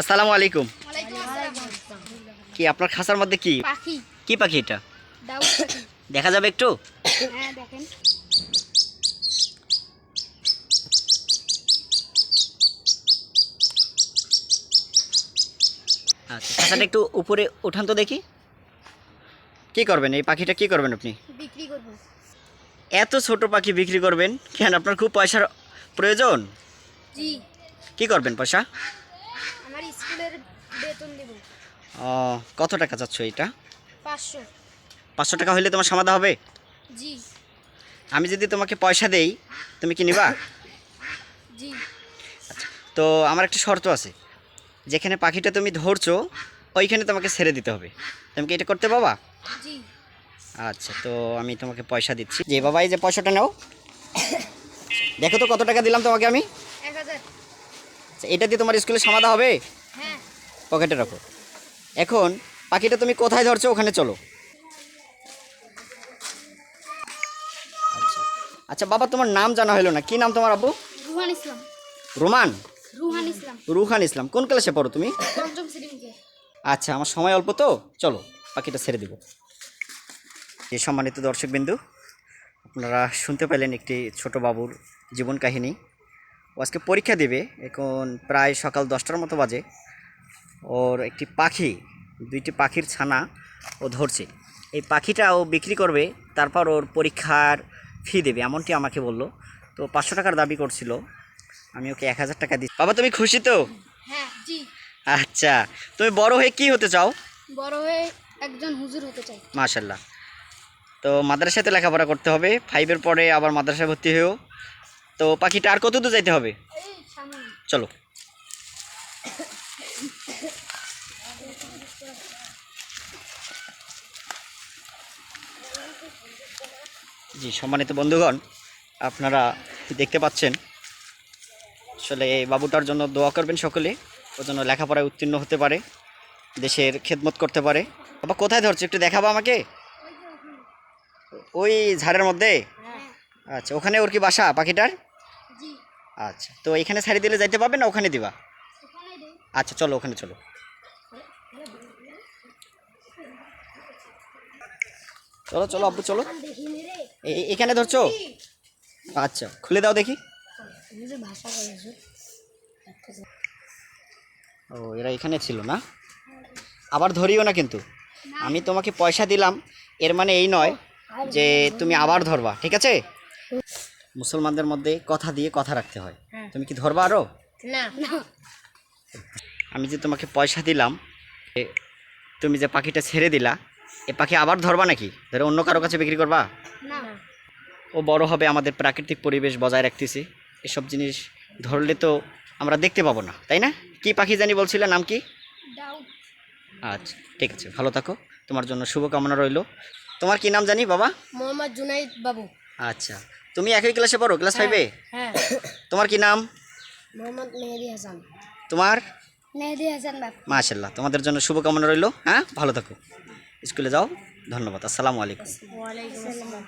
আসসালামু আলাইকুম। কি আপনার খাঁচার মধ্যে কি পাখি? কি পাখি এটা? দাউদ পাখি। দেখা যাবে একটু? হ্যাঁ দেখেন। আচ্ছা, খাঁচাটা একটু উপরে উঠান তো দেখি। কি করবেন এই পাখিটা, কি করবেন আপনি? বিক্রি করব। এত ছোট পাখি বিক্রি করবেন কেন? আপনার খুব পয়সার প্রয়োজন? জি। কি করবেন পয়সা? আমার স্কুলের বেতন দেব। কত টাকা চাচ্ছ এটা? 500। 500 টাকা হইলে তোমার সমাধা হবে? জি। আমি যদি তোমাকে পয়সা দেই তুমি কি নিবা? জি। আচ্ছা, তো আমার একটা শর্ত আছে। যেখানে পাখিটা তুমি ধরছো ওইখানে তোমাকে ছেড়ে দিতে হবে। তুমি কি এটা করতে বাবা? জি। আচ্ছা, তো আমি তোমাকে পয়সা দিচ্ছি। যে বাবা, এই যে পয়সাটা নাও। দেখো তো কত টাকা দিলাম তোমাকে আমি। 1000। আচ্ছা, এটা দিয়ে তোমার স্কুলে সমাধা হবে? হ্যাঁ। পকেটে রাখো। এখন পাখিটা তুমি কোথায় ধরছো ওখানে চলো। আচ্ছা আচ্ছা বাবা, তোমার নাম জানা হলো না। কি নাম তোমার আব্বু? রুহান ইসলাম। রোমান? রুহান ইসলাম। রুহান ইসলাম। কোন ক্লাসে পড়ো তুমি? পঞ্চম শ্রেণীতে। আচ্ছা, আমার সময় অল্প তো, চলো পাখিটা ছেড়ে দেব। যে সম্মানিত দর্শকবিন্দু, আপনারা শুনতে পেলেন একটি ছোট বাবুর জীবন কাহিনী। ও আজকে পরীক্ষা দেবে। এখন প্রায় সকাল 10টার মতো বাজে। ওর একটি পাখি, দুইটি পাখির ছানা ও ধরছে। এই পাখিটা ও বিক্রি করবে, তারপর ওর পরীক্ষার ফি দেবে, এমনটি আমাকে বললো। তো 500 টাকার দাবি করছিল, আমি ওকে 1000 টাকা দিই। বাবা তুমি খুশি তো? হ্যাঁ জি। আচ্ছা, তুমি বড় হয়ে কি হতে চাও? বড় হয়ে একজন হুজুর হতে চাই। মাশাল্লাহ। তো মাদ্রাসাতে লেখাপড়া করতে হবে, 5-এর পরে আবার মাদ্রাসায় ভর্তি হয়েও। তো পাখিটা আর কত দূর যাইতে হবে? এই সামনে। চলো। জি সম্মানিত বন্ধুগণ, আপনারা দেখতে পাচ্ছেন, আসলে এই বাবুটার জন্য দোয়া করবেন সকলে। ওর জন্য লেখাপড়ায় উত্তীর্ণ হতে পারে, দেশের খেদমত করতে পারে। বাবা কোথায় ধরছো একটু দেখাবো আমাকে? ওই ঝাড়ের মধ্যে? হ্যাঁ। আচ্ছা, ওখানে ওর কি বাসা পাখিটার? জি। আচ্ছা, তো এখানে ছাড়ি দিলে যাইতে পারবে না ওখানে দিবা? ওখানেই দেই। আচ্ছা চলো, ওখানে চলো। চলো চলো আব্বু চলো। দেখিনি রে। এখানে ধরছো? আচ্ছা, খুলে দাও দেখি। হুজুর ভাষা বলেছে। ও, এরা এখানে ছিল না। আবার ধরিও না কিন্তু। আমি তোমাকে পয়সা দিলাম, এর মানে এই নয় যে তুমি আবার ধরবা, ঠিক আছে? মুসলমানদের মধ্যে কথা দিয়ে কথা রাখতে হয়। তুমি কি ধরবা আরো? না। আমি যে তোমাকে পয়সা দিলাম, তুমি যে পাখিটা ছেড়ে দিলা, এ পাখি আবার ধরবা নাকি? ধরে অন্য কারো কাছে বিক্রি করবা? না। ও বড় হবে, আমাদের প্রাকৃতিক পরিবেশ বজায় রাখতেছি, এসব জিনিস ধরলে তো আমরা দেখতে পাবো না, তাই না? কি পাখি জানি বলছিলে, নাম কি? দাউদ। আচ্ছা ঠিক আছে, ভালো থাকো, তোমার জন্য শুভকামনা রইল। তোমার কি নাম জানি বাবা? মোহাম্মদ জুনাইদ বাবু। আচ্ছা, তুমি একই ক্লাসে পড়ো, ক্লাস 5-এ? হ্যাঁ। তোমার কি নাম? মোহাম্মদ মেহেদি হাসান। তোমার? মেহেদি হাসান বাবু। মাশাআল্লাহ, তোমাদের জন্য শুভকামনা রইল। হ্যাঁ, ভালো থাকো, স্কুলে যাও। ধন্যবাদ। আসসালামু আলাইকুম। ওয়ালাইকুম আসসালাম।